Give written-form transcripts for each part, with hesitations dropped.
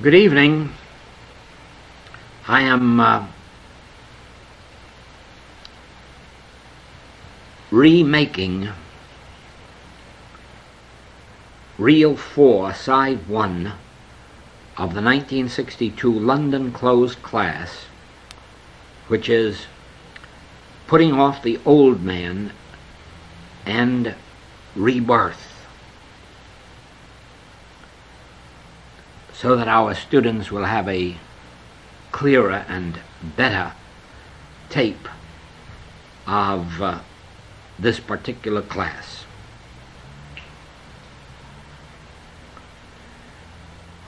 Good evening. I am remaking Reel 4, Side 1 of the 1962 London closed class, which is Putting Off the Old Man and Rebirth, so that our students will have a clearer and better tape of this particular class.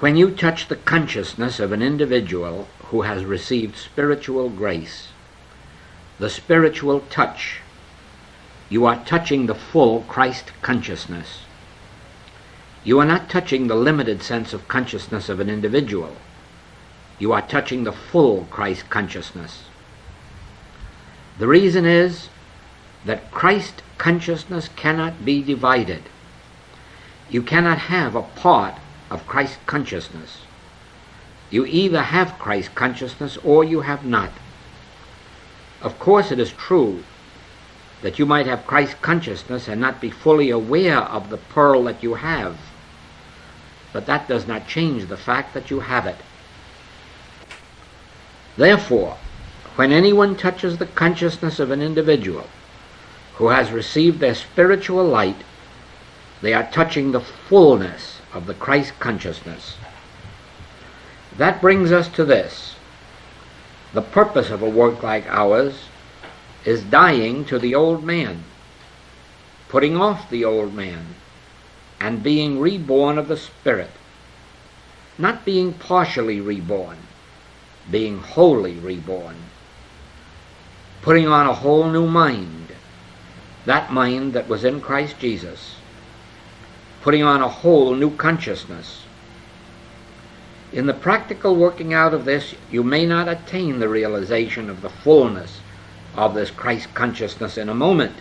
When you touch the consciousness of an individual who has received spiritual grace, the spiritual touch, you are touching the full Christ consciousness. You are not touching the limited sense of consciousness of an individual. You are touching the full Christ consciousness. The reason is that Christ consciousness cannot be divided. You cannot have a part of Christ consciousness. You either have Christ consciousness or you have not. Of course, it is true that you might have Christ consciousness and not be fully aware of the pearl that you have, but that does not change the fact that you have it. Therefore, when anyone touches the consciousness of an individual who has received their spiritual light, they are touching the fullness of the Christ consciousness. That brings us to this. The purpose of a work like ours is dying to the old man, putting off the old man, and being reborn of the Spirit. Not being partially reborn, being wholly reborn. Putting on a whole new mind, that mind that was in Christ Jesus. Putting on a whole new consciousness. In the practical working out of this, you may not attain the realization of the fullness of this Christ consciousness in a moment.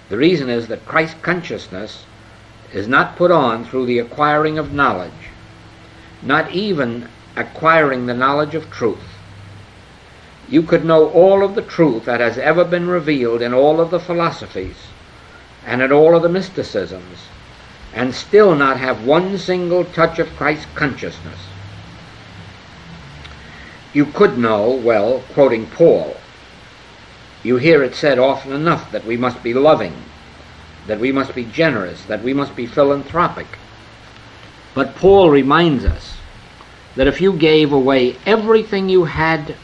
The reason is that Christ consciousness is not put on through the acquiring of knowledge, not even acquiring the knowledge of truth. You could know all of the truth that has ever been revealed in all of the philosophies and in all of the mysticisms, and still not have one single touch of Christ consciousness. You could know, well, quoting Paul, you hear it said often enough that we must be loving, that we must be generous, that we must be philanthropic. But Paul reminds us that if you gave away everything you had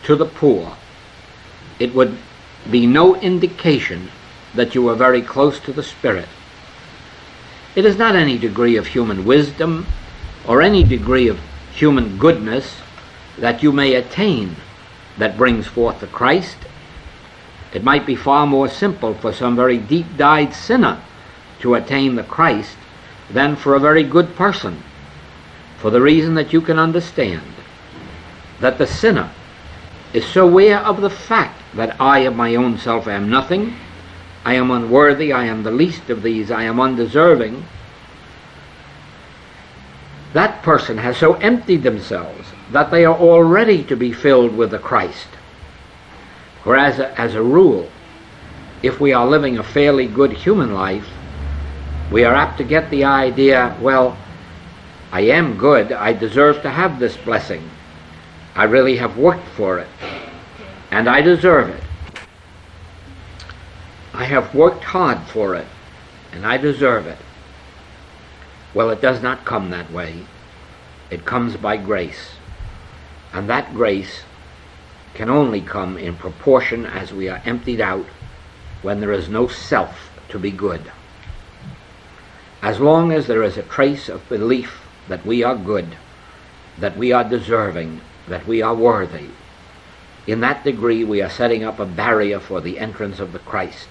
to the poor, it would be no indication that you were very close to the Spirit. It is not any degree of human wisdom or any degree of human goodness that you may attain that brings forth the Christ. It might be far more simple for some very deep-dyed sinner to attain the Christ than for a very good person, for the reason that you can understand that the sinner is so aware of the fact that I of my own self am nothing, I am unworthy, I am the least of these, I am undeserving. That person has so emptied themselves that they are already to be filled with the Christ. Whereas, as a rule, if we are living a fairly good human life, we are apt to get the idea, well, I am good, I deserve to have this blessing. I really have worked for it, and I deserve it. I have worked hard for it, and I deserve it. Well, it does not come that way. It comes by grace, and that grace can only come in proportion as we are emptied out when there is no self to be good. As long as there is a trace of belief that we are good, that we are deserving, that we are worthy, in that degree we are setting up a barrier for the entrance of the Christ,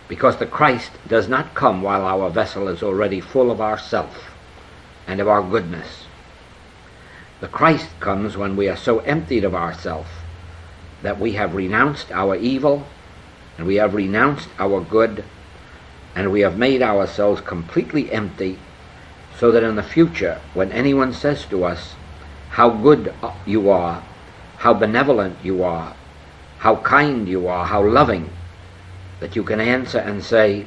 because the Christ does not come while our vessel is already full of ourself and of our goodness. The Christ comes when we are so emptied of ourself that we have renounced our evil and we have renounced our good and we have made ourselves completely empty so that in the future, when anyone says to us, how good you are, how benevolent you are, how kind you are, how loving, that you can answer and say,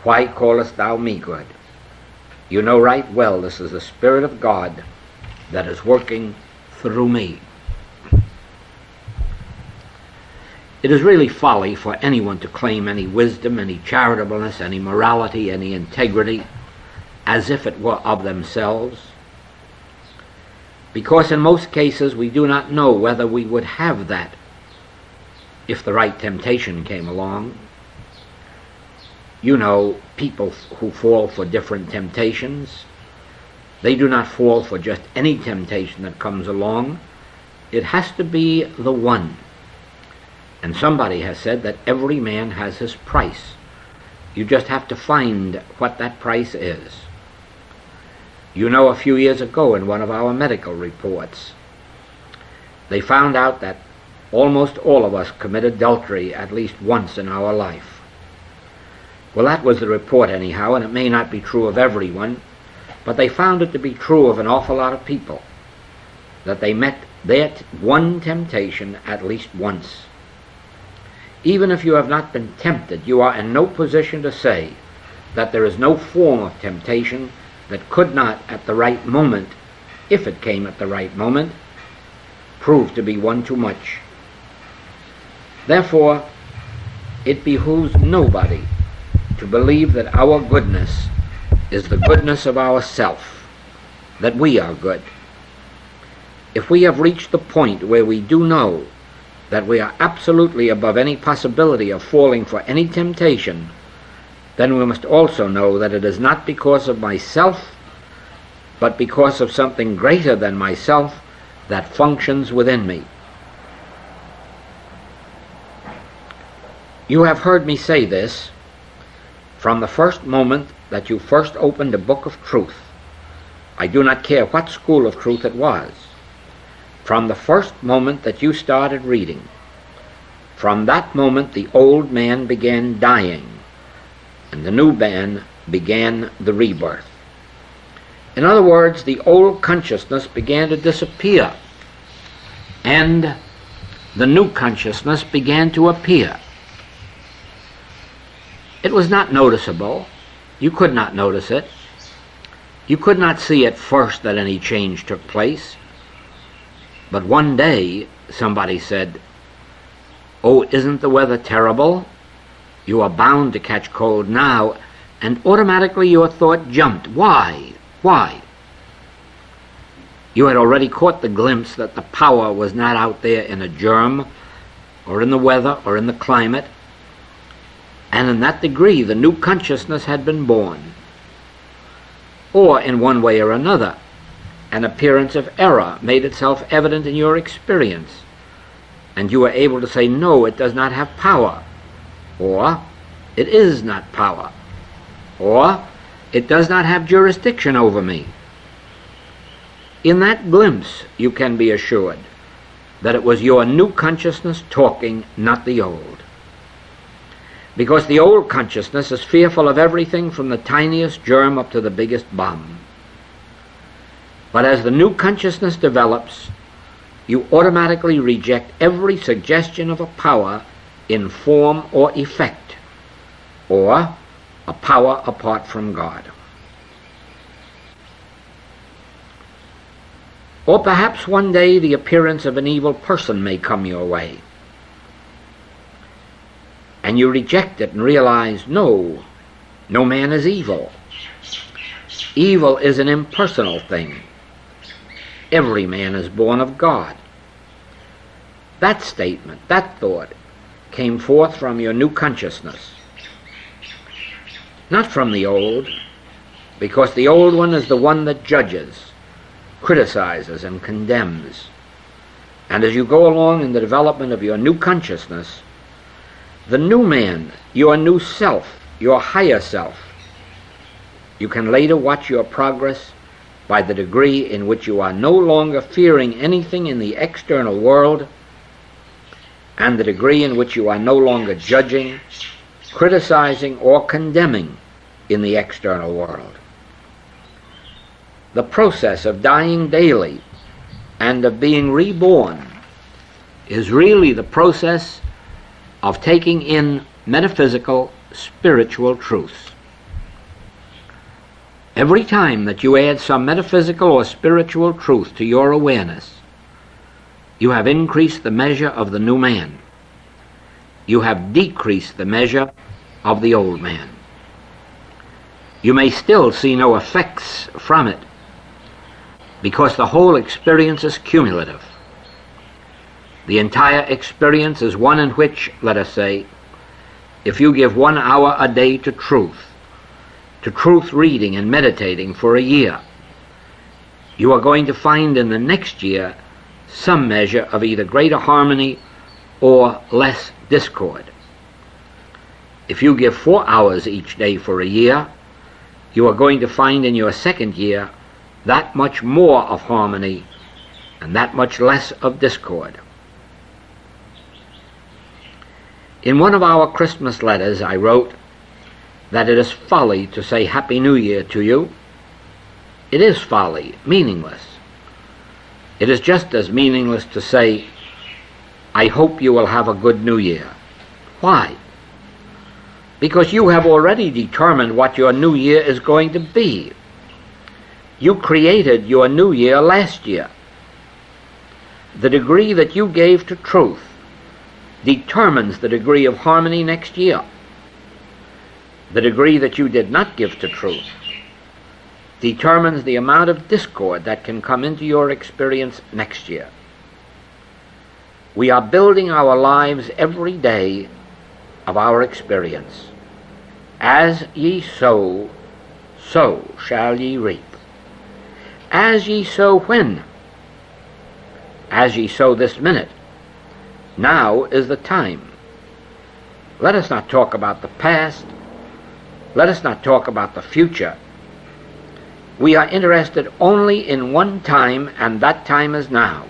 why callest thou me good? You know right well this is the Spirit of God that is working through me. It is really folly for anyone to claim any wisdom, any charitableness, any morality, any integrity, as if it were of themselves, because in most cases we do not know whether we would have that if the right temptation came along. You know, people who fall for different temptations, they do not fall for just any temptation that comes along. It has to be the one. And somebody has said that every man has his price. You just have to find what that price is. You know, a few years ago in one of our medical reports, they found out that almost all of us commit adultery at least once in our life. Well, that was the report anyhow, and it may not be true of everyone, but they found it to be true of an awful lot of people, that they met that one temptation at least once. Even if you have not been tempted, you are in no position to say that there is no form of temptation that could not at the right moment, if it came at the right moment, prove to be one too much. Therefore, it behooves nobody to believe that our goodness is the goodness of ourself, that we are good. If we have reached the point where we do know that we are absolutely above any possibility of falling for any temptation, then we must also know that it is not because of myself, but because of something greater than myself that functions within me. You have heard me say this from the first moment that you first opened a book of truth. I do not care what school of truth it was. From the first moment that you started reading, from that moment the old man began dying, and the new man began the rebirth. In other words, the old consciousness began to disappear, and the new consciousness began to appear. It was not noticeable. You could not notice it. You could not see at first that any change took place. But one day somebody said, "Oh, isn't the weather terrible? You are bound to catch cold now," and automatically your thought jumped. Why? Why? You had already caught the glimpse that the power was not out there in a germ, or in the weather, or in the climate, and in that degree the new consciousness had been born. Or, in one way or another, an appearance of error made itself evident in your experience, and you were able to say, no, it does not have power, or it is not power, or it does not have jurisdiction over me. In that glimpse, you can be assured that it was your new consciousness talking, not the old. Because the old consciousness is fearful of everything from the tiniest germ up to the biggest bomb. But as the new consciousness develops, you automatically reject every suggestion of a power in form or effect, or a power apart from God. Or perhaps one day the appearance of an evil person may come your way, and you reject it and realize, no man is evil. Evil is an impersonal thing. Every man is born of God. That statement, that thought, came forth from your new consciousness, not from the old, because the old one is the one that judges, criticizes, and condemns. And as you go along in the development of your new consciousness, the new man, your new self, your higher self, you can later watch your progress by the degree in which you are no longer fearing anything in the external world, and the degree in which you are no longer judging, criticizing, or condemning in the external world. the process of dying daily and of being reborn is really the process of taking in metaphysical, spiritual truths. Every time that you add some metaphysical or spiritual truth to your awareness, you have increased the measure of the new man. You have decreased the measure of the old man. You may still see no effects from it, because the whole experience is cumulative. The entire experience is one in which, let us say, if you give 1 hour a day to truth reading and meditating for a year, you are going to find in the next year some measure of either greater harmony or less discord. If you give 4 hours each day for a year, you are going to find in your second year that much more of harmony and that much less of discord. In one of our Christmas letters I wrote that it is folly to say Happy New Year to you. It is folly, meaningless. It is just as meaningless to say, I hope you will have a good New Year. Why? Because you have already determined what your New Year is going to be. You created your New Year last year. The degree that you gave to truth determines the degree of harmony next year. The degree that you did not give to truth determines the amount of discord that can come into your experience next year. We are building our lives every day of our experience. As ye sow, so shall ye reap. As ye sow when? As ye sow this minute. Now is the time. Let us not talk about the past. Let us not talk about the future. We are interested only in one time, and that time is now.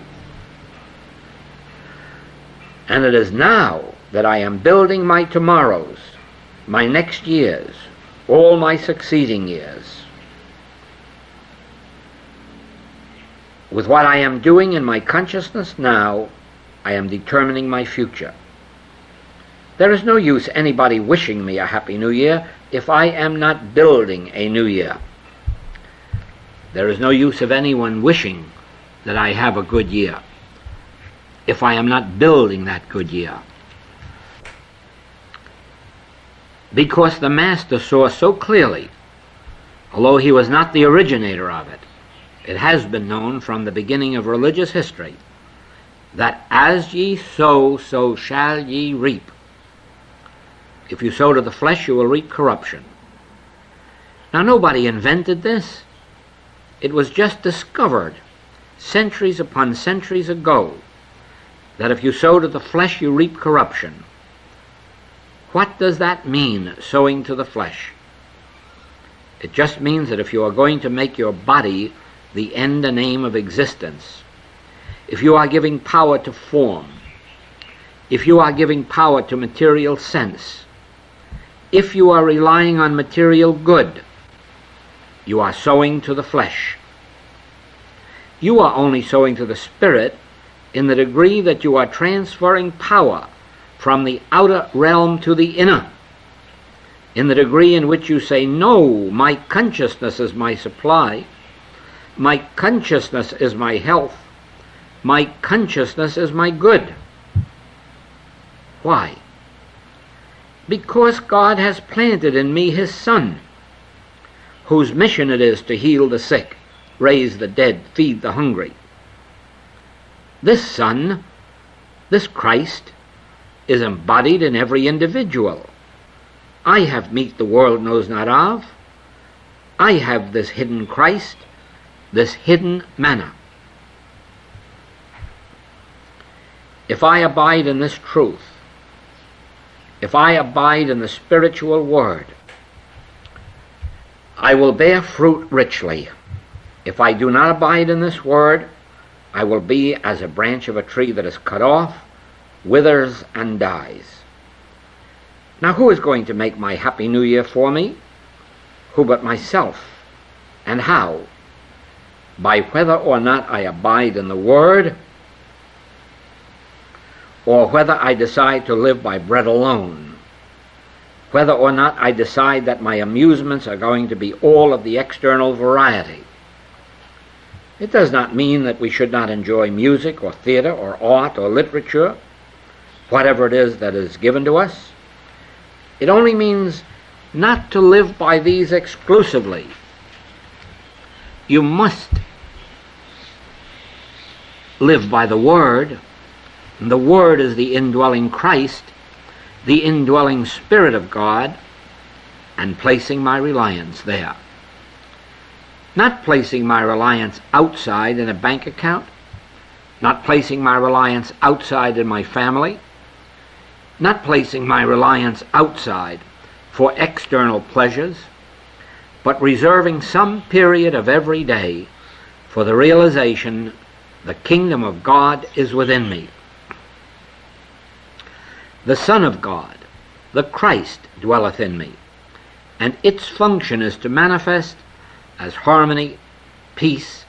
And it is now that I am building my tomorrows, my next years, all my succeeding years. With what I am doing in my consciousness now, I am determining my future. There is no use anybody wishing me a Happy New Year if I am not building a new year. There is no use of anyone wishing that I have a good year if I am not building that good year. Because the Master saw so clearly, although he was not the originator of it, it has been known from the beginning of religious history that as ye sow, so shall ye reap. If you sow to the flesh, you will reap corruption. Now, nobody invented this. It was just discovered centuries upon centuries ago that if you sow to the flesh, you reap corruption. What does that mean, sowing to the flesh? It just means that if you are going to make your body the end and aim of existence, if you are giving power to form, if you are giving power to material sense, if you are relying on material good, you are sowing to the flesh. You are only sowing to the spirit in the degree that you are transferring power from the outer realm to the inner, in the degree in which you say, no, my consciousness is my supply, my consciousness is my health, my consciousness is my good. Why? Because God has planted in me his Son, whose mission it is to heal the sick, raise the dead, feed the hungry. This Son, this Christ, is embodied in every individual. I have meat the world knows not of. I have this hidden Christ, this hidden manna. If I abide in this truth, if I abide in the spiritual word, I will bear fruit richly. If I do not abide in this word, I will be as a branch of a tree that is cut off, withers and dies. Now, who is going to make my Happy New Year for me? Who but myself? And how? by whether or not I abide in the Word, or whether I decide to live by bread alone, whether or not I decide that my amusements are going to be all of the external variety. It does not mean that we should not enjoy music or theater or art or literature, whatever it is that is given to us. It only means not to live by these exclusively. You must live by the Word. And the Word is the indwelling Christ, the indwelling Spirit of God, and placing my reliance there. Not placing my reliance outside in a bank account, not placing my reliance outside in my family, not placing my reliance outside for external pleasures, but reserving some period of every day for the realization the kingdom of God is within me. The Son of God, the Christ, dwelleth in me, and its function is to manifest as harmony, peace,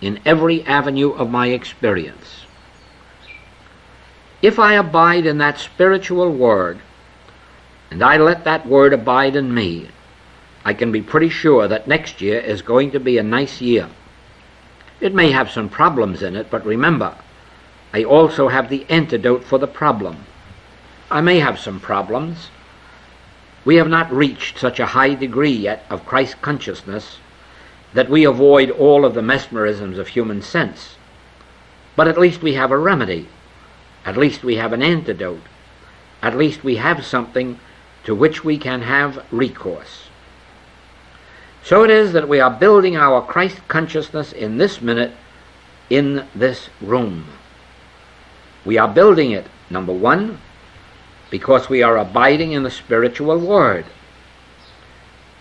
in every avenue of my experience. If I abide in that spiritual Word, and I let that Word abide in me, I can be pretty sure that next year is going to be a nice year. It may have some problems in it, but remember, I also have the antidote for the problem. I may have some problems. We have not reached such a high degree yet of Christ consciousness that we avoid all of the mesmerisms of human sense. But at least we have a remedy. At least we have an antidote. At least we have something to which we can have recourse. So it is that we are building our Christ consciousness in this minute, in this room. We are building it, number one, because we are abiding in the spiritual Word.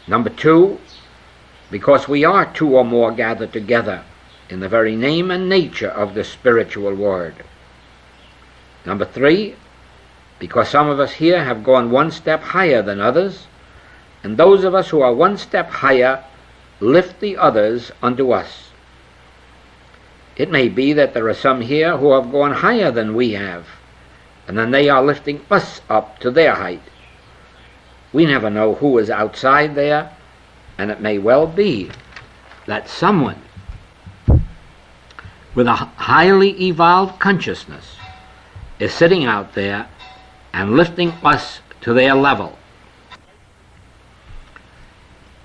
Number two, because we are two or more gathered together in the very name and nature of the spiritual Word. Number three, because some of us here have gone one step higher than others, and those of us who are one step higher lift the others unto us. It may be that there are some here who have gone higher than we have, and then they are lifting us up to their height. We never know who is outside there, and it may well be that someone with a highly evolved consciousness is sitting out there and lifting us to their level.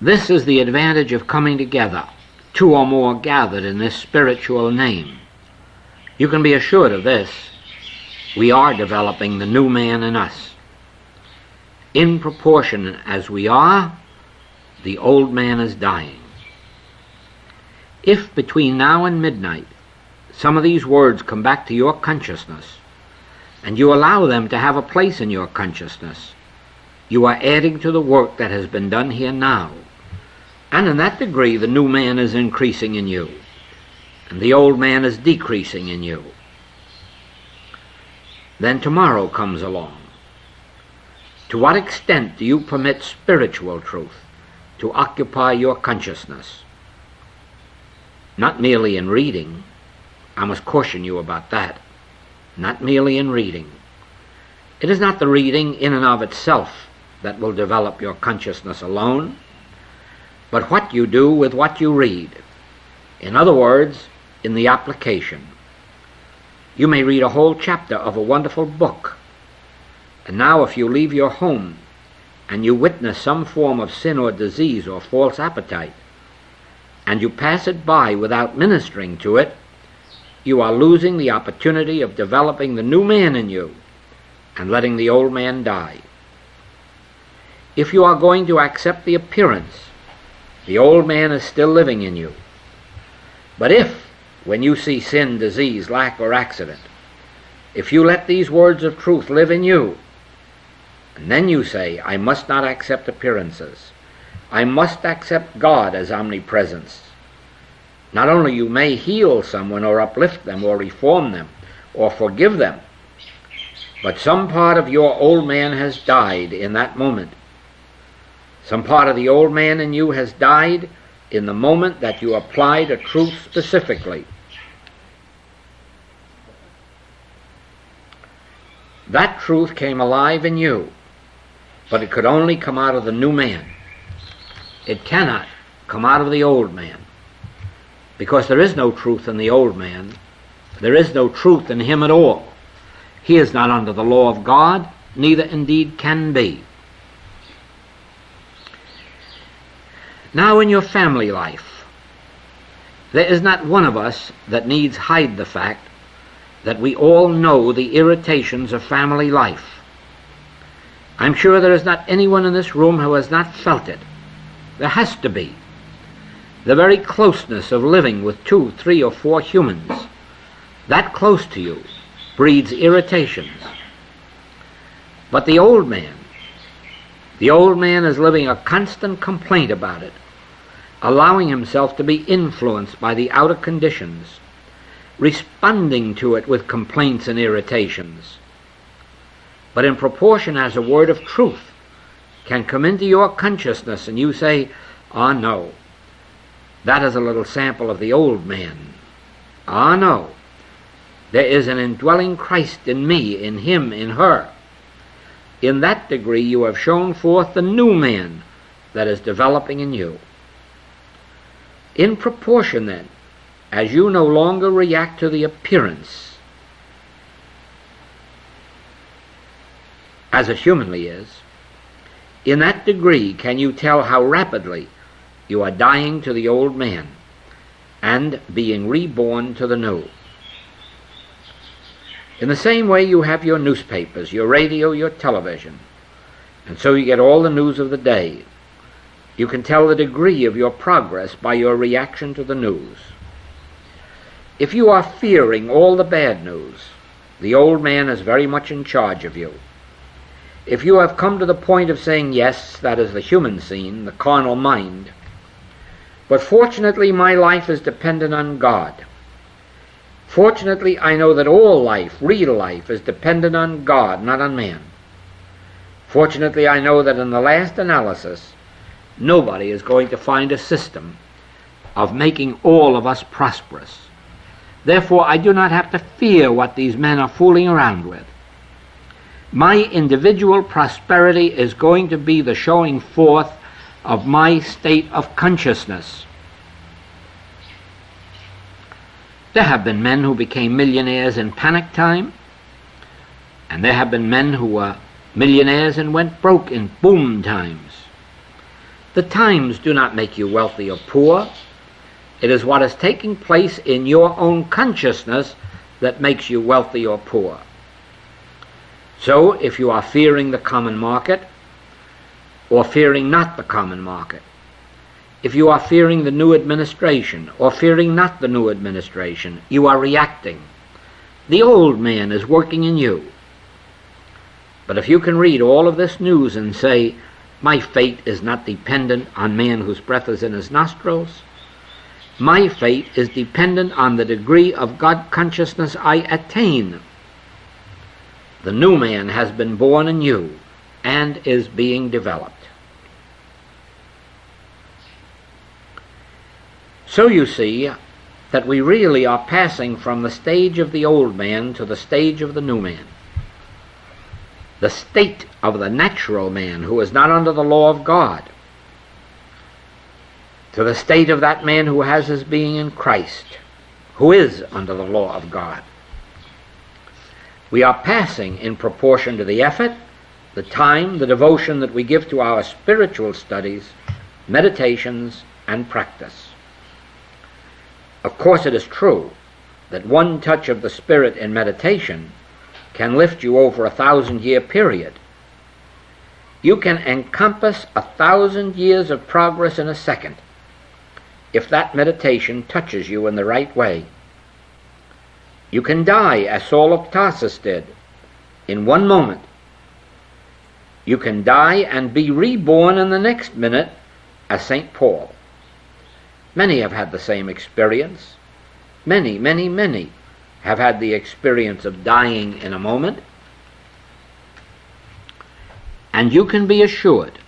This is the advantage of coming together, two or more gathered in this spiritual name. You can be assured of this. We are developing the new man in us. In proportion as we are, the old man is dying. If between now and midnight some of these words come back to your consciousness, and you allow them to have a place in your consciousness, you are adding to the work that has been done here now. And in that degree, the new man is increasing in you, and the old man is decreasing in you. Then tomorrow comes along. To what extent do you permit spiritual truth to occupy your consciousness? Not merely in reading. I must caution you about that. Not merely in reading. It is not the reading in and of itself that will develop your consciousness alone, but what you do with what you read. In other words, in the application. You may read a whole chapter of a wonderful book, and now if you leave your home and you witness some form of sin or disease or false appetite, and you pass it by without ministering to it, you are losing the opportunity of developing the new man in you and letting the old man die. If you are going to accept the appearance, the old man is still living in you. But if, when you see sin, disease, lack, or accident, if you let these words of truth live in you, and then you say, I must not accept appearances, I must accept God as omnipresence, not only you may heal someone or uplift them or reform them or forgive them, but some part of your old man has died in that moment. Some part of the old man in you has died in the moment that you applied a truth specifically. That truth came alive in you, but it could only come out of the new man. It cannot come out of the old man, because there is no truth in the old man. There is no truth in him at all. He is not under the law of God, neither indeed can be. Now in your family life, there is not one of us that needs hide the fact that we all know the irritations of family life. I'm sure there is not anyone in this room who has not felt it. There has to be. The very closeness of living with 2, 3, or 4 humans, that close to you, breeds irritations. But the old man is living a constant complaint about it, allowing himself to be influenced by the outer conditions, responding to it with complaints and irritations. But in proportion as a word of truth can come into your consciousness and you say, "Ah, no, that is a little sample of the old man. Ah, no, there is an indwelling Christ in me, in him, in her." In that degree you have shown forth the new man that is developing in you. In proportion, then, as you no longer react to the appearance, as it humanly is, in that degree can you tell how rapidly you are dying to the old man and being reborn to the new. In the same way you have your newspapers, your radio, your television, and so you get all the news of the day. You can tell the degree of your progress by your reaction to the news. If you are fearing all the bad news, the old man is very much in charge of you. If you have come to the point of saying, "Yes, that is the human scene, the carnal mind, but fortunately my life is dependent on God. Fortunately I know that all life, real life, is dependent on God, not on man. Fortunately I know that in the last analysis, nobody is going to find a system of making all of us prosperous. Therefore, I do not have to fear what these men are fooling around with. My individual prosperity is going to be the showing forth of my state of consciousness." There have been men who became millionaires in panic time, and there have been men who were millionaires and went broke in boom times. The times do not make you wealthy or poor. It is what is taking place in your own consciousness that makes you wealthy or poor. So if you are fearing the common market, or fearing not the common market, if you are fearing the new administration, or fearing not the new administration, you are reacting. The old man is working in you. But if you can read all of this news and say, "My fate is not dependent on man whose breath is in his nostrils. My fate is dependent on the degree of God consciousness I attain," the new man has been born in you and is being developed. So you see that we really are passing from the stage of the old man to the stage of the new man. The state of the natural man who is not under the law of God, to the state of that man who has his being in Christ, who is under the law of God. We are passing in proportion to the effort, the time, the devotion that we give to our spiritual studies, meditations, and practice. Of course, it is true that one touch of the Spirit in meditation can lift you over a 1,000-year period. You can encompass 1,000 years of progress in a second if that meditation touches you in the right way. You can die as Saul of Tarsus did in one moment. You can die and be reborn in the next minute as St. Paul. Many have had the same experience. Many, many, many have had the experience of dying in a moment. And you can be assured,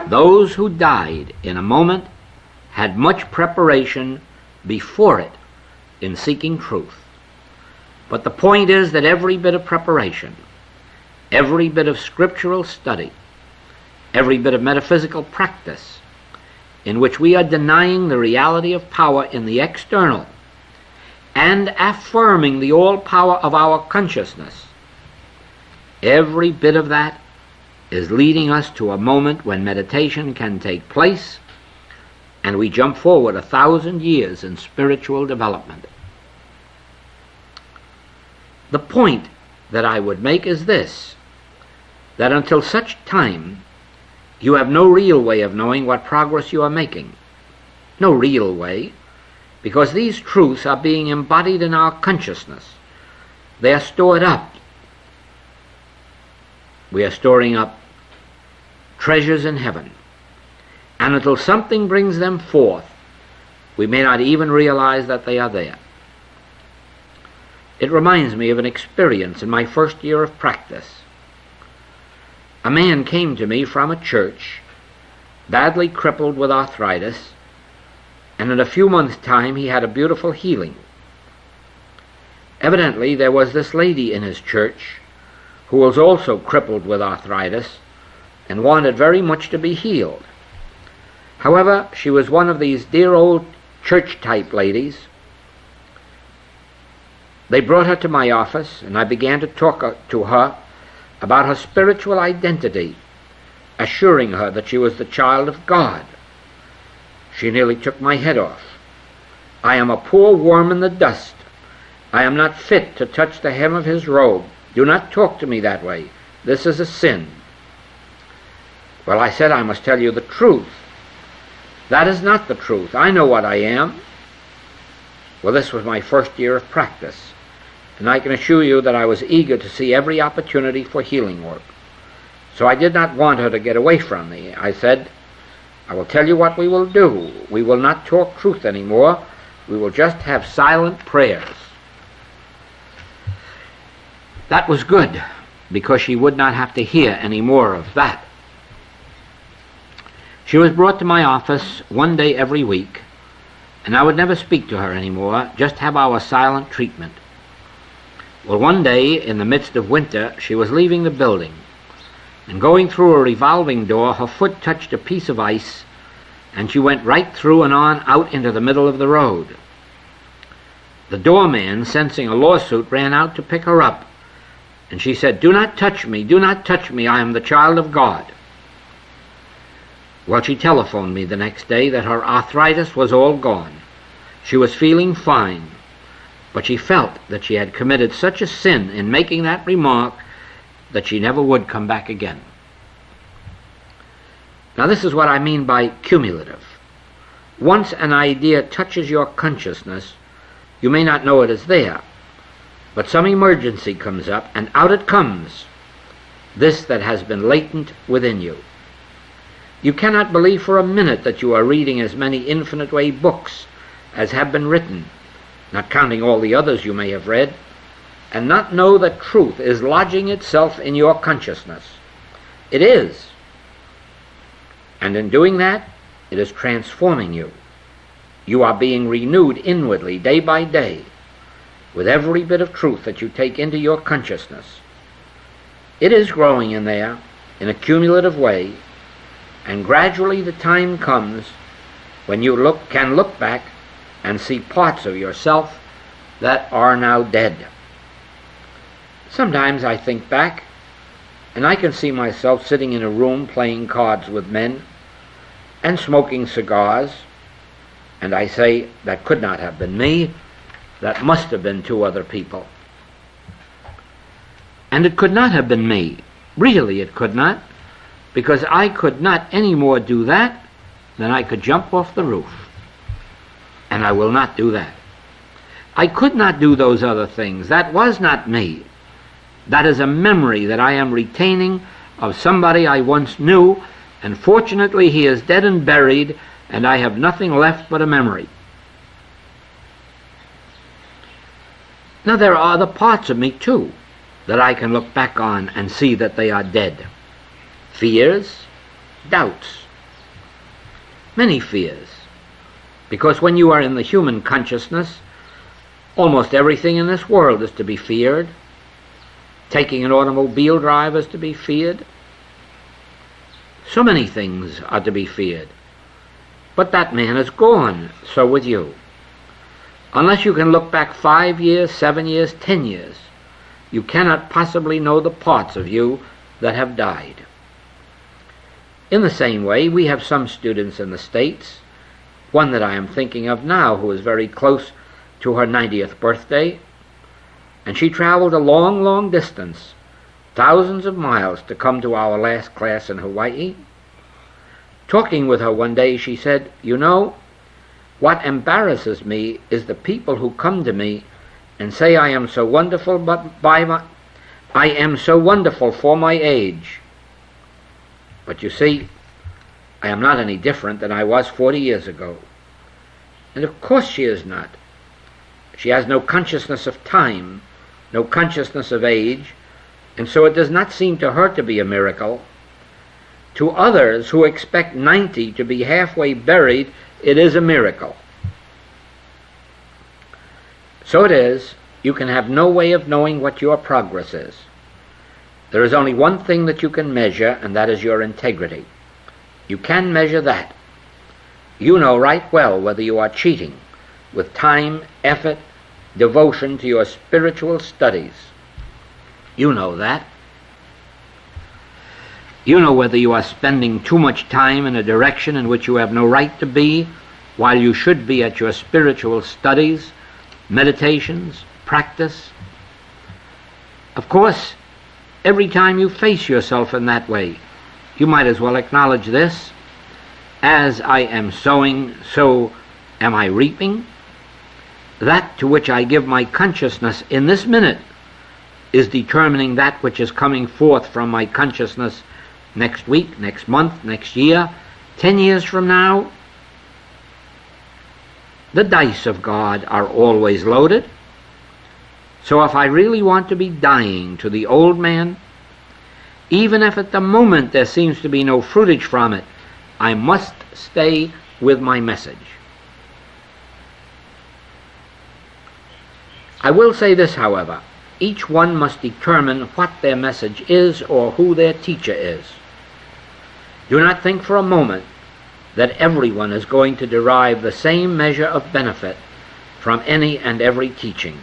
those who died in a moment had much preparation before it in seeking truth. But the point is that every bit of preparation, every bit of scriptural study, every bit of metaphysical practice in which we are denying the reality of power in the external and affirming the all-power of our consciousness, every bit of that is leading us to a moment when meditation can take place and we jump forward 1,000 years in spiritual development. The point that I would make is this, that until such time you have no real way of knowing what progress you are making. No real way, because these truths are being embodied in our consciousness. They are stored up. We are storing up treasures in heaven. And until something brings them forth, we may not even realize that they are there. It reminds me of an experience in my first year of practice. A man came to me from a church, badly crippled with arthritis, and in a few months' time he had a beautiful healing. Evidently there was this lady in his church who was also crippled with arthritis and wanted very much to be healed. However, she was one of these dear old church-type ladies. They brought her to my office, and I began to talk to her about her spiritual identity, assuring her that she was the child of God. She nearly took my head off. I am a poor worm in the dust. I am not fit to touch the hem of his robe. Do not talk to me that way. This is a sin. Well, I said, I must tell you the truth. That is not the truth. I know what I am. Well, this was my first year of practice, and I can assure you that I was eager to see every opportunity for healing work. So I did not want her to get away from me. I said, I will tell you what we will do. We will not talk truth anymore. We will just have silent prayers. That was good, because she would not have to hear any more of that. She was brought to my office one day every week, and I would never speak to her anymore, just have our silent treatment. Well, one day, in the midst of winter, she was leaving the building, and going through a revolving door, her foot touched a piece of ice, and she went right through and on out into the middle of the road. The doorman, sensing a lawsuit, ran out to pick her up, and she said, "Do not touch me, do not touch me, I am the child of God." Well, she telephoned me the next day that her arthritis was all gone. She was feeling fine, but she felt that she had committed such a sin in making that remark that she never would come back again. Now, this is what I mean by cumulative. Once an idea touches your consciousness, you may not know it is there, but some emergency comes up, and out it comes, this that has been latent within you. You cannot believe for a minute that you are reading as many Infinite Way books as have been written, not counting all the others you may have read, and not know that truth is lodging itself in your consciousness. It is. And in doing that, it is transforming you. You are being renewed inwardly day by day with every bit of truth that you take into your consciousness. It is growing in there in a cumulative way, and gradually the time comes when you can look back and see parts of yourself that are now dead. Sometimes I think back, and I can see myself sitting in a room playing cards with men and smoking cigars, and I say, that could not have been me. That must have been two other people. And it could not have been me. Really, it could not, because I could not any more do that than I could jump off the roof. And I will not do that. I could not do those other things. That was not me. That is a memory that I am retaining of somebody I once knew, and fortunately he is dead and buried, and I have nothing left but a memory. Now, there are other parts of me too that I can look back on and see that they are dead. Fears, doubts, many fears. Because when you are in the human consciousness, almost everything in this world is to be feared. Taking an automobile drive is to be feared. So many things are to be feared. But that man is gone, so with you. Unless you can look back 5 years, 7 years, 10 years, you cannot possibly know the parts of you that have died. In the same way, we have some students in the States, one that I am thinking of now who is very close to her 90th birthday, and she traveled a long, long distance, thousands of miles, to come to our last class in Hawaii. Talking with her one day, she said, "You know, what embarrasses me is the people who come to me and say I am so wonderful, I am so wonderful for my age. But you see, I am not any different than I was 40 years ago." And of course she is not. She has no consciousness of time, no consciousness of age, and so it does not seem to her to be a miracle. To others who expect 90 to be halfway buried, it is a miracle. So it is, you can have no way of knowing what your progress is. There is only one thing that you can measure, and that is your integrity. You can measure that. You know right well whether you are cheating with time, effort, devotion to your spiritual studies. You know that. You know whether you are spending too much time in a direction in which you have no right to be, while you should be at your spiritual studies, meditations, practice. Of course, every time you face yourself in that way, you might as well acknowledge this: as I am sowing, so am I reaping. That to which I give my consciousness in this minute is determining that which is coming forth from my consciousness next week, next month, next year, 10 years from now. The dice of God are always loaded. So if I really want to be dying to the old man, even if at the moment there seems to be no fruitage from it, I must stay with my message. I will say this, however: each one must determine what their message is or who their teacher is. Do not think for a moment that everyone is going to derive the same measure of benefit from any and every teaching.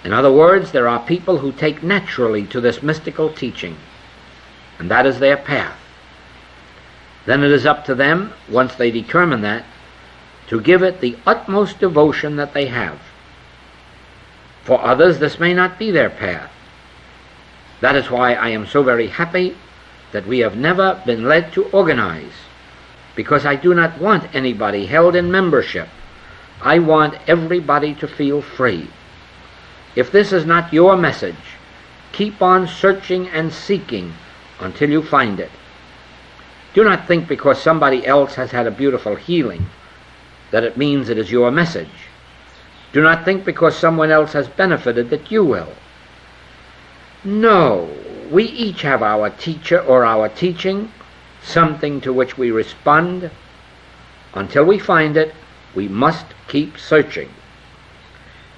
In other words, there are people who take naturally to this mystical teaching, and that is their path. Then it is up to them, once they determine that, to give it the utmost devotion that they have. For others, this may not be their path. That is why I am so very happy that we have never been led to organize, because I do not want anybody held in membership. I want everybody to feel free. If this is not your message, keep on searching and seeking until you find it. Do not think because somebody else has had a beautiful healing that it means it is your message. Do not think because someone else has benefited that you will. No, we each have our teacher or our teaching, something to which we respond. Until we find it, we must keep searching.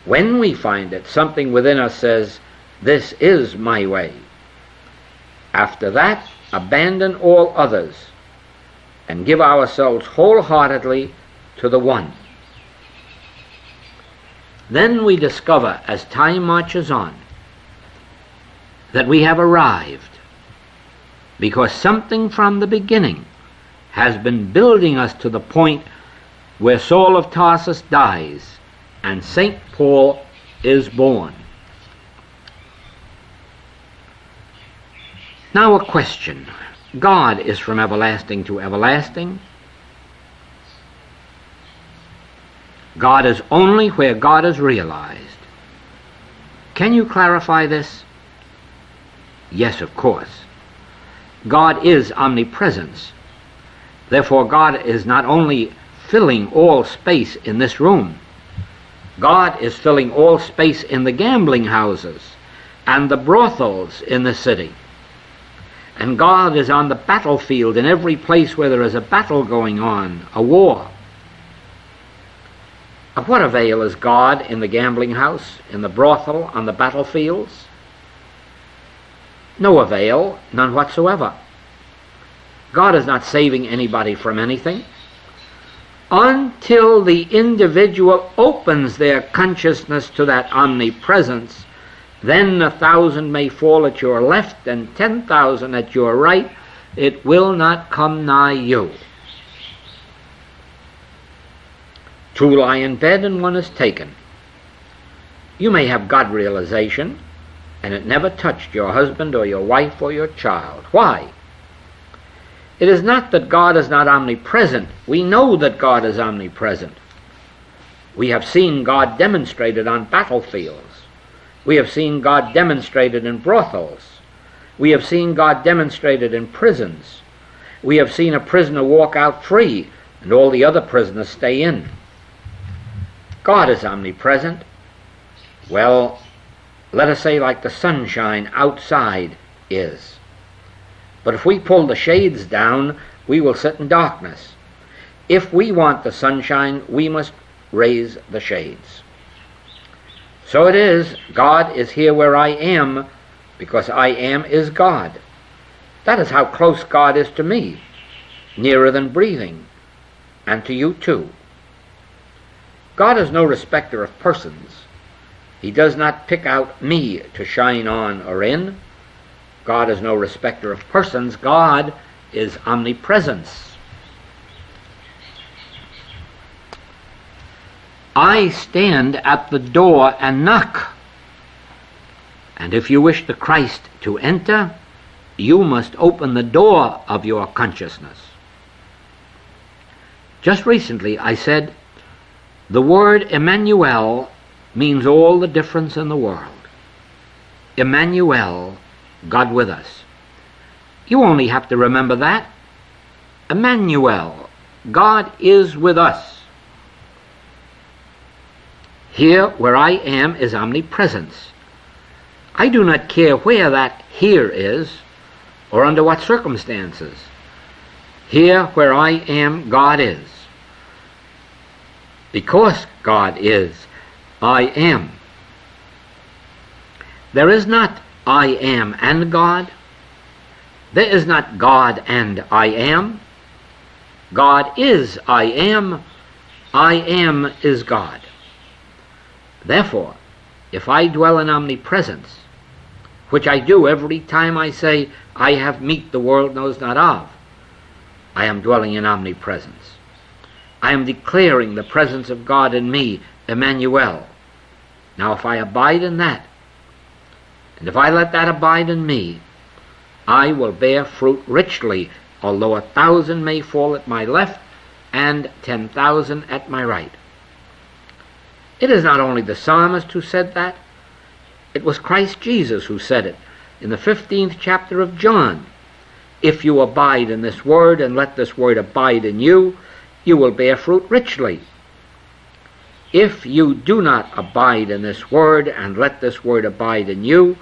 When we find it, something within us says, "This is my way." After that, abandon all others and give ourselves wholeheartedly to the one. Then we discover, as time marches on, that we have arrived, because something from the beginning has been building us to the point where Saul of Tarsus dies and St. Paul is born. Now a question. God is from everlasting to everlasting. God is only where God is realized. Can you clarify this? Yes, of course. God is omnipresence. Therefore, God is not only filling all space in this room, God is filling all space in the gambling houses and the brothels in the city. And God is on the battlefield in every place where there is a battle going on, a war. Of what avail is God in the gambling house, in the brothel, on the battlefields? No avail, none whatsoever. God is not saving anybody from anything. Until the individual opens their consciousness to that omnipresence, then 1,000 may fall at your left and 10,000 at your right. It will not come nigh you. Two lie in bed and one is taken. You may have God realization, and it never touched your husband or your wife or your child. Why? It is not that God is not omnipresent. We know that God is omnipresent. We have seen God demonstrated on battlefields. We have seen God demonstrated in brothels. We have seen God demonstrated in prisons. We have seen a prisoner walk out free and all the other prisoners stay in. God is omnipresent. Well, let us say like the sunshine outside is. But if we pull the shades down, we will sit in darkness. If we want the sunshine, we must raise the shades. So it is, God is here where I am, because I am is God. That is how close God is to me, nearer than breathing, and to you too. God is no respecter of persons. He does not pick out me to shine on or in. God is no respecter of persons. God is omnipresence. I stand at the door and knock. And if you wish the Christ to enter, you must open the door of your consciousness. Just recently I said, the word Emmanuel means all the difference in the world. Emmanuel, God with us. You only have to remember that. Emmanuel, God is with us. Here where I am is omnipresence. I do not care where that here is or under what circumstances. Here where I am, God is. Because God is, I am. There is not I am and God. There is not God and I am. God is I am is God. Therefore, if I dwell in omnipresence, which I do every time I say, I have meat the world knows not of, I am dwelling in omnipresence. I am declaring the presence of God in me, Emmanuel. Now if I abide in that, and if I let that abide in me, I will bear fruit richly, although 1,000 may fall at my left and 10,000 at my right. It is not only the psalmist who said that. It was Christ Jesus who said it in the 15th chapter of John. If you abide in this word and let this word abide in you, you will bear fruit richly. If you do not abide in this word and let this word abide in you,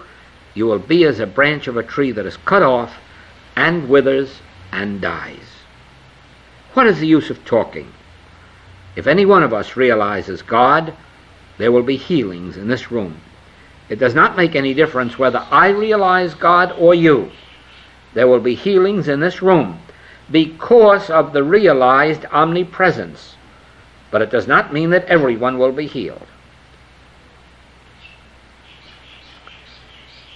you will be as a branch of a tree that is cut off and withers and dies. What is the use of talking? If any one of us realizes God, there will be healings in this room. It does not make any difference whether I realize God or you. There will be healings in this room because of the realized omnipresence. But it does not mean that everyone will be healed.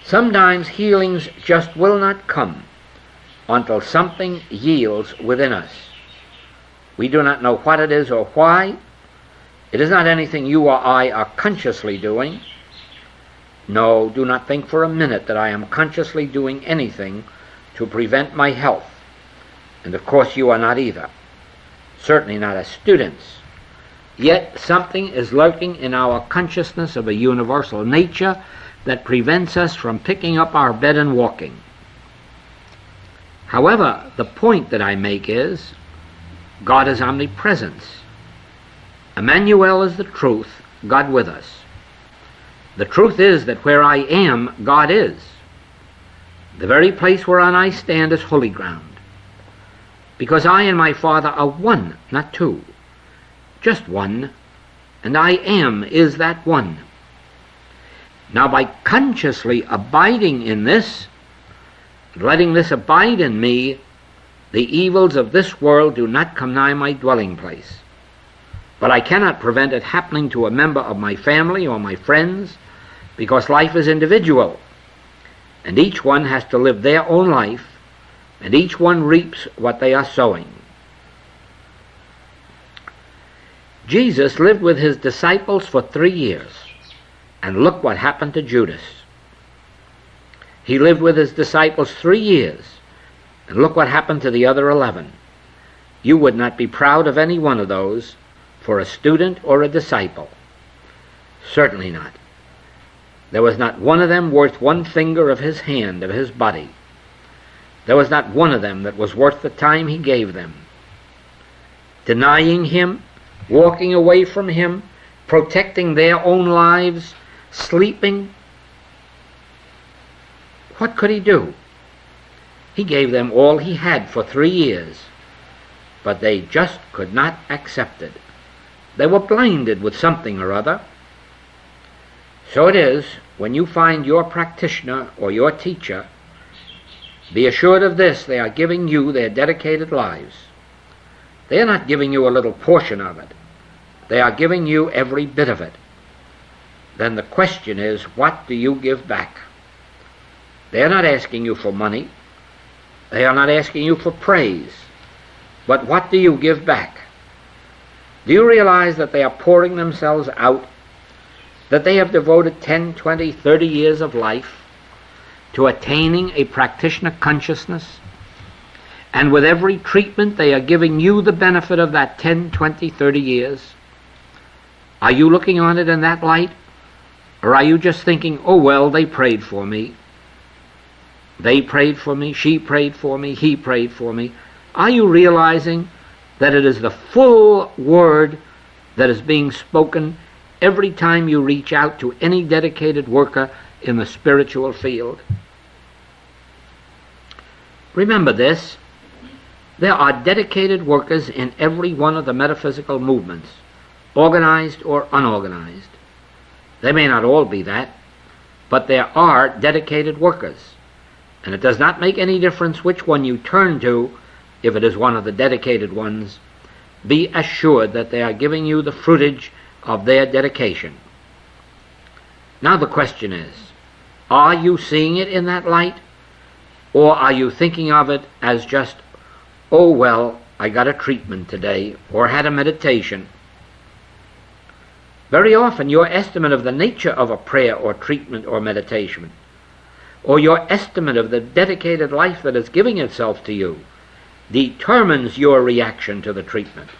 Sometimes healings just will not come until something yields within us. We do not know what it is or why. It is not anything you or I are consciously doing. No, do not think for a minute that I am consciously doing anything to prevent my health. And of course you are not either. Certainly not as students. Yet something is lurking in our consciousness of a universal nature that prevents us from picking up our bed and walking. However, the point that I make is, God is omnipresence. Emmanuel is the truth, God with us. The truth is that where I am, God is. The very place whereon I stand is holy ground. Because I and my Father are one, not two. Just one, and I am is that one. Now, by consciously abiding in this, letting this abide in me, the evils of this world do not come nigh my dwelling place. But I cannot prevent it happening to a member of my family or my friends, because life is individual, and each one has to live their own life, and each one reaps what they are sowing. Jesus lived with his disciples for 3 years, and look what happened to Judas. He lived with his disciples 3 years, and look what happened to the other 11. You would not be proud of any one of those for a student or a disciple. Certainly not. There was not one of them worth one finger of his hand, of his body. There was not one of them that was worth the time he gave them. Denying him, walking away from him, protecting their own lives, sleeping. What could he do? He gave them all he had for 3 years, but they just could not accept it. They were blinded with something or other. So it is, when you find your practitioner or your teacher, be assured of this: they are giving you their dedicated lives. They are not giving you a little portion of it. They are giving you every bit of it. Then the question is, what do you give back? They are not asking you for money. They are not asking you for praise. But what do you give back? Do you realize that they are pouring themselves out, that they have devoted 10, 20, 30 years of life to attaining a practitioner consciousness? And with every treatment they are giving you the benefit of that 10, 20, 30 years. Are you looking on it in that light? Or are you just thinking, oh well, they prayed for me. They prayed for me, she prayed for me, he prayed for me. Are you realizing that it is the full word that is being spoken every time you reach out to any dedicated worker in the spiritual field? Remember this: there are dedicated workers in every one of the metaphysical movements, organized or unorganized. They may not all be that, but there are dedicated workers, and it does not make any difference which one you turn to. If it is one of the dedicated ones, be assured that they are giving you the fruitage of their dedication. Now the question is, are you seeing it in that light? Or are you thinking of it as just, oh well, I got a treatment today, or had a meditation? Very often your estimate of the nature of a prayer or treatment or meditation, or your estimate of the dedicated life that is giving itself to you, determines your reaction to the treatment.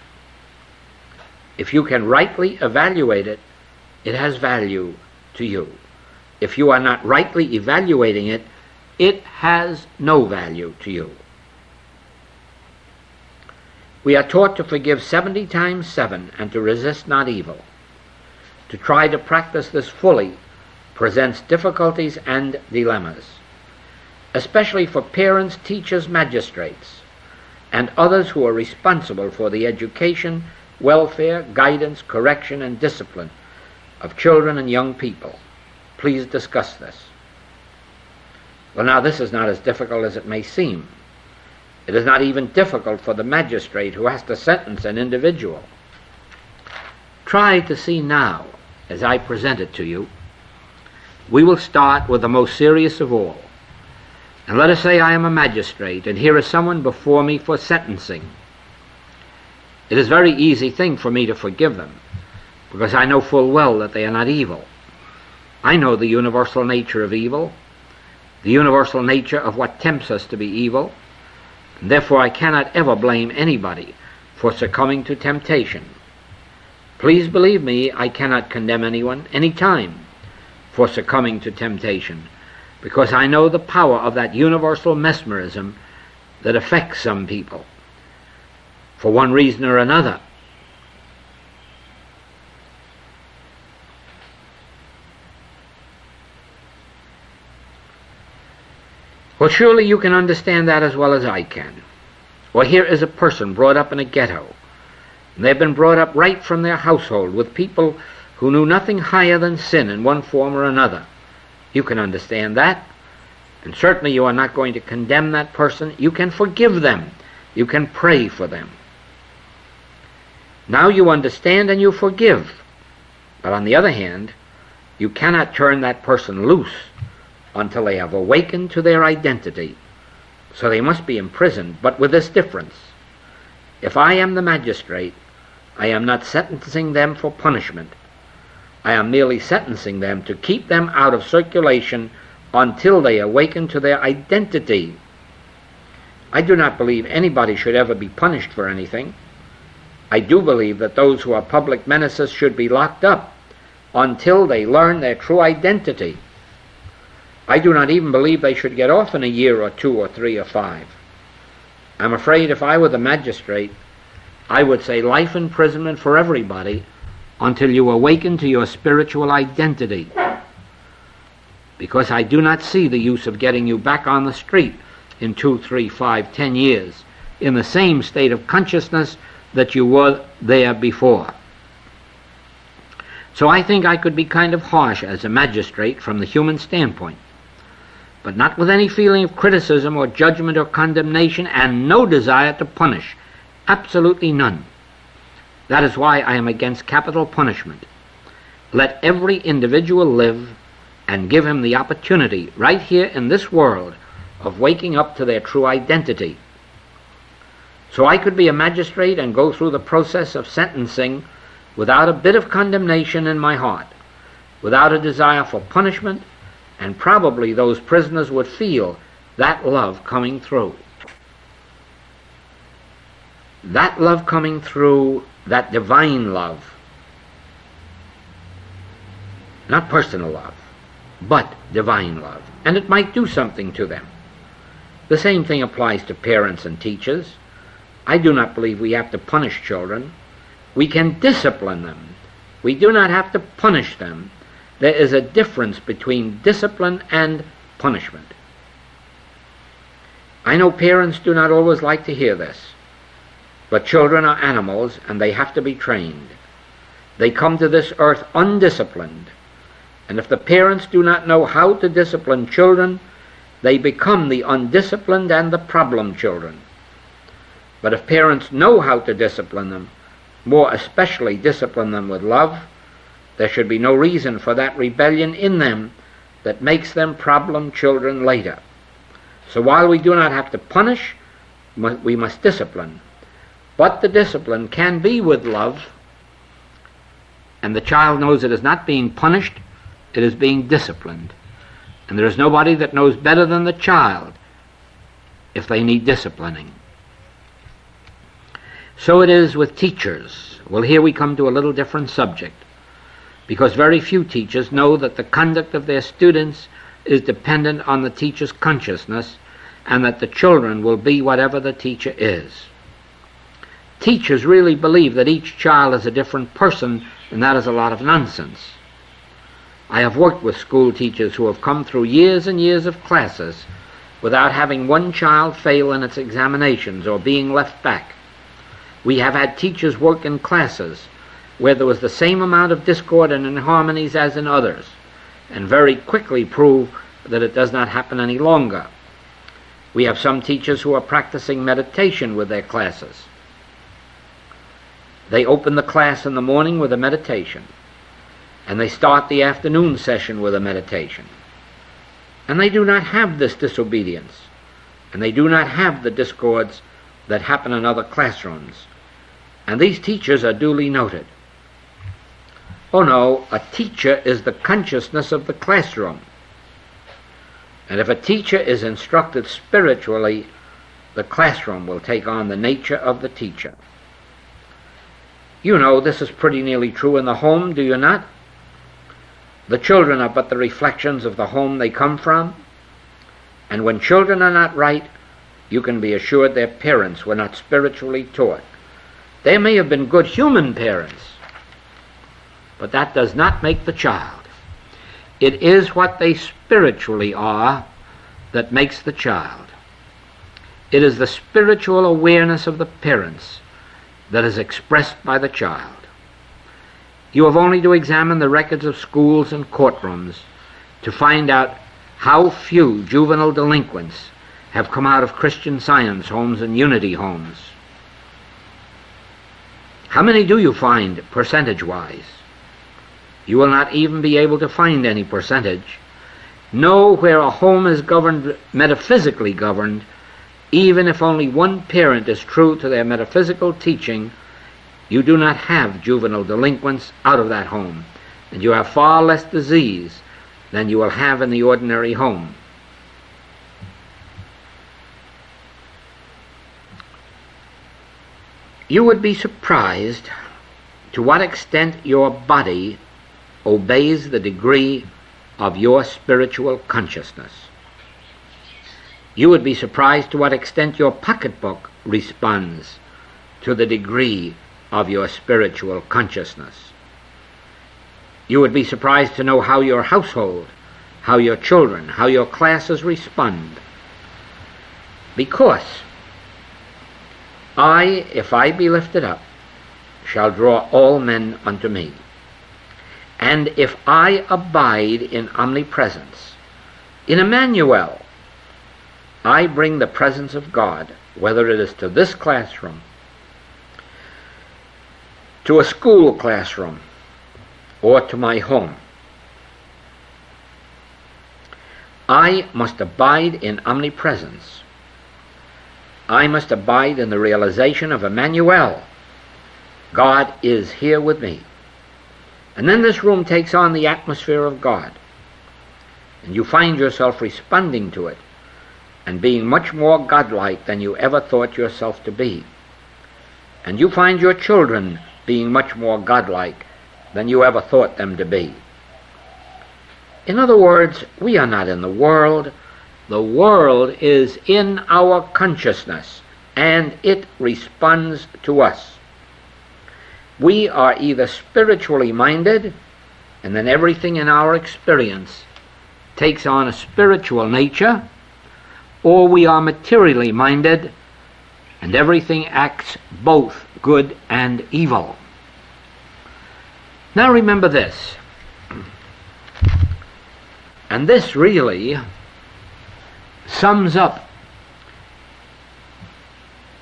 If you can rightly evaluate it, it has value to you. If you are not rightly evaluating it, it has no value to you. We are taught to forgive 70 times 7 and to resist not evil. To try to practice this fully presents difficulties and dilemmas, especially for parents, teachers, magistrates, and others who are responsible for the education, welfare, guidance, correction, and discipline of children and young people. Please discuss this. Well, now this is not as difficult as it may seem. It is not even difficult for the magistrate who has to sentence an individual. Try to see now, as I present it to you. We will start with the most serious of all. And let us say I am a magistrate, and here is someone before me for sentencing. It is a very easy thing for me to forgive them, because I know full well that they are not evil. I know the universal nature of evil, the universal nature of what tempts us to be evil, and therefore I cannot ever blame anybody for succumbing to temptation. Please believe me, I cannot condemn anyone, any time, for succumbing to temptation, because I know the power of that universal mesmerism that affects some people, for one reason or another. Well, surely you can understand that as well as I can. Well, here is a person brought up in a ghetto, They've been brought up right from their household with people who knew nothing higher than sin in one form or another. You can understand that. And certainly you are not going to condemn that person. You can forgive them. You can pray for them. Now you understand and you forgive. But on the other hand, you cannot turn that person loose until they have awakened to their identity. So they must be imprisoned, but with this difference. If I am the magistrate, I am not sentencing them for punishment. I am merely sentencing them to keep them out of circulation until they awaken to their identity. I do not believe anybody should ever be punished for anything. I do believe that those who are public menaces should be locked up until they learn their true identity. I do not even believe they should get off in a year or 2 or 3 or 5. I'm afraid if I were the magistrate, I would say life imprisonment for everybody until you awaken to your spiritual identity. Because I do not see the use of getting you back on the street in 2, 3, 5, 10 years in the same state of consciousness that you were there before. So I think I could be kind of harsh as a magistrate from the human standpoint, but not with any feeling of criticism or judgment or condemnation, and no desire to punish. Absolutely none. That is why I am against capital punishment. Let every individual live and give him the opportunity right here in this world of waking up to their true identity. So I could be a magistrate and go through the process of sentencing without a bit of condemnation in my heart, without a desire for punishment, and probably those prisoners would feel that love coming through. That love coming through, that divine love. Not personal love, but divine love. And it might do something to them. The same thing applies to parents and teachers. I do not believe we have to punish children. We can discipline them. We do not have to punish them. There is a difference between discipline and punishment. I know parents do not always like to hear this, but children are animals and they have to be trained. They come to this earth undisciplined, and if the parents do not know how to discipline children, they become the undisciplined and the problem children. But if parents know how to discipline them, more especially discipline them with love, there should be no reason for that rebellion in them that makes them problem children later. So while we do not have to punish, we must discipline. But the discipline can be with love, and the child knows it is not being punished, it is being disciplined. And there is nobody that knows better than the child if they need disciplining. So it is with teachers. Well, here we come to a little different subject, because very few teachers know that the conduct of their students is dependent on the teacher's consciousness, and that the children will be whatever the teacher is. Teachers really believe that each child is a different person, and that is a lot of nonsense. I have worked with school teachers who have come through years and years of classes without having one child fail in its examinations or being left back. We have had teachers work in classes where there was the same amount of discord and inharmonies as in others, and very quickly prove that it does not happen any longer. We have some teachers who are practicing meditation with their classes. They open the class in the morning with a meditation, and they start the afternoon session with a meditation. And they do not have this disobedience, and they do not have the discords that happen in other classrooms. And these teachers are duly noted. Oh no, a teacher is the consciousness of the classroom. And if a teacher is instructed spiritually, the classroom will take on the nature of the teacher. You know this is pretty nearly true in the home, do you not? The children are but the reflections of the home they come from. And when children are not right, you can be assured their parents were not spiritually taught. They may have been good human parents, but that does not make the child. It is what they spiritually are that makes the child. It is the spiritual awareness of the parents that is expressed by the child. You have only to examine the records of schools and courtrooms to find out how few juvenile delinquents have come out of Christian Science homes and Unity homes. How many do you find percentage-wise? You will not even be able to find any percentage. Know where a home is governed, metaphysically governed, even if only one parent is true to their metaphysical teaching, you do not have juvenile delinquents out of that home, and you have far less disease than you will have in the ordinary home. You would be surprised to what extent your body obeys the degree of your spiritual consciousness. You would be surprised to what extent your pocketbook responds to the degree of your spiritual consciousness. You would be surprised to know how your household, how your children, how your classes respond. Because I, if I be lifted up, shall draw all men unto me. And if I abide in omnipresence, in Emmanuel, I bring the presence of God, whether it is to this classroom, to a school classroom, or to my home. I must abide in omnipresence. I must abide in the realization of Emmanuel. God is here with me. And then this room takes on the atmosphere of God. And you find yourself responding to it and being much more godlike than you ever thought yourself to be. And you find your children being much more godlike than you ever thought them to be. In other words, we are not in the world. The world is in our consciousness, and it responds to us. We are either spiritually minded, and then everything in our experience takes on a spiritual nature, or we are materially minded, and everything acts both good and evil. Now remember this, and this really sums up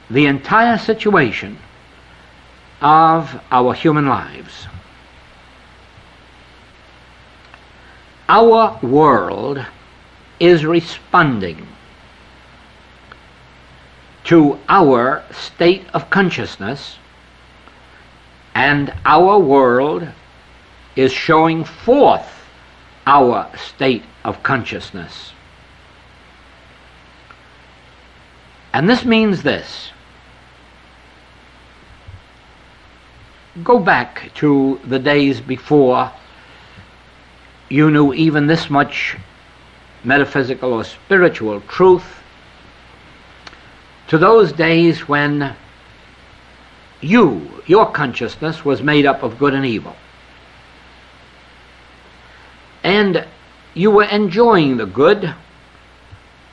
the entire situation of our human lives. Our world is responding to our state of consciousness, and our world is showing forth our state of consciousness. And this means this. Go back to the days before you knew even this much metaphysical or spiritual truth, to those days when your consciousness was made up of good and evil. And you were enjoying the good,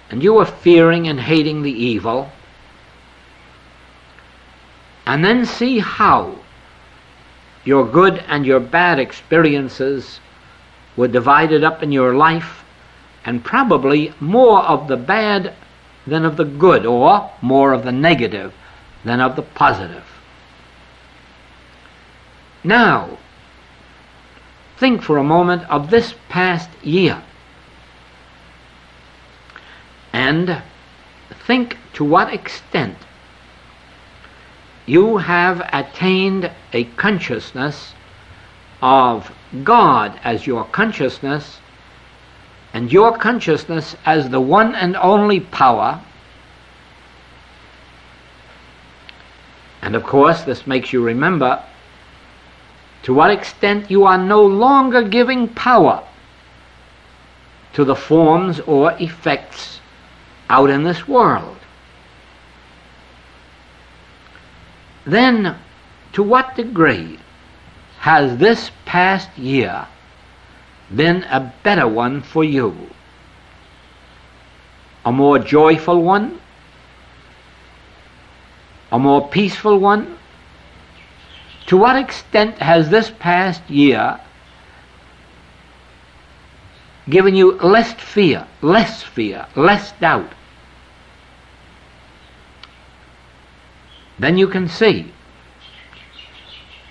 and you were fearing and hating the evil. And then see how your good and your bad experiences were divided up in your life, and probably more of the bad than of the good, or more of the negative than of the positive. Now, think for a moment of this past year, and think to what extent you have attained a consciousness of God as your consciousness, and your consciousness as the one and only power. And of course, this makes you remember to what extent you are no longer giving power to the forms or effects out in this world. Then, to what degree has this past year been a better one for you? A more joyful one? A more peaceful one? To what extent has this past year given you less fear, less doubt? Then you can see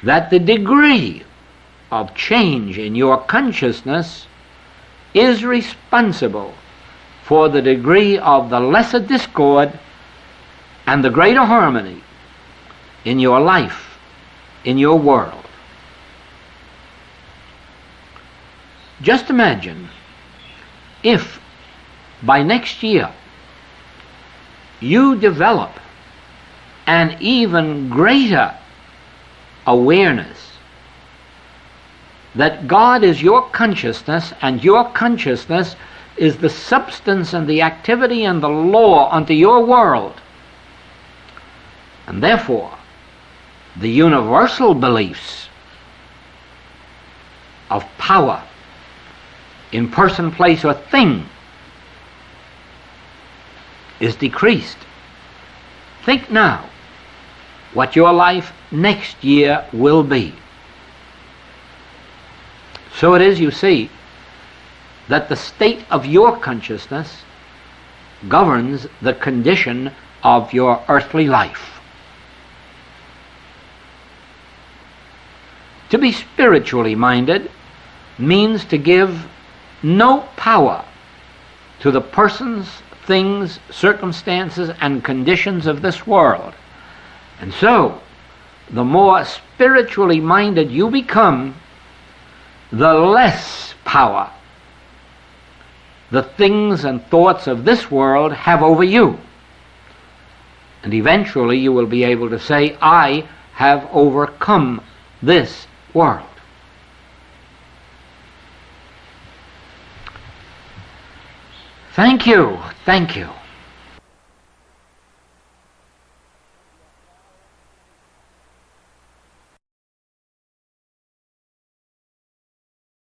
that the degree of change in your consciousness is responsible for the degree of the lesser discord and the greater harmony in your life, in your world. Just imagine if by next year you develop an even greater awareness that God is your consciousness, and your consciousness is the substance and the activity and the law unto your world. And therefore, the universal beliefs of power in person, place, or thing is decreased. Think now what your life next year will be. So it is, you see, that the state of your consciousness governs the condition of your earthly life. To be spiritually minded means to give no power to the persons, things, circumstances, and conditions of this world. And so, the more spiritually minded you become, the less power the things and thoughts of this world have over you. And eventually you will be able to say, I have overcome this world. Thank you.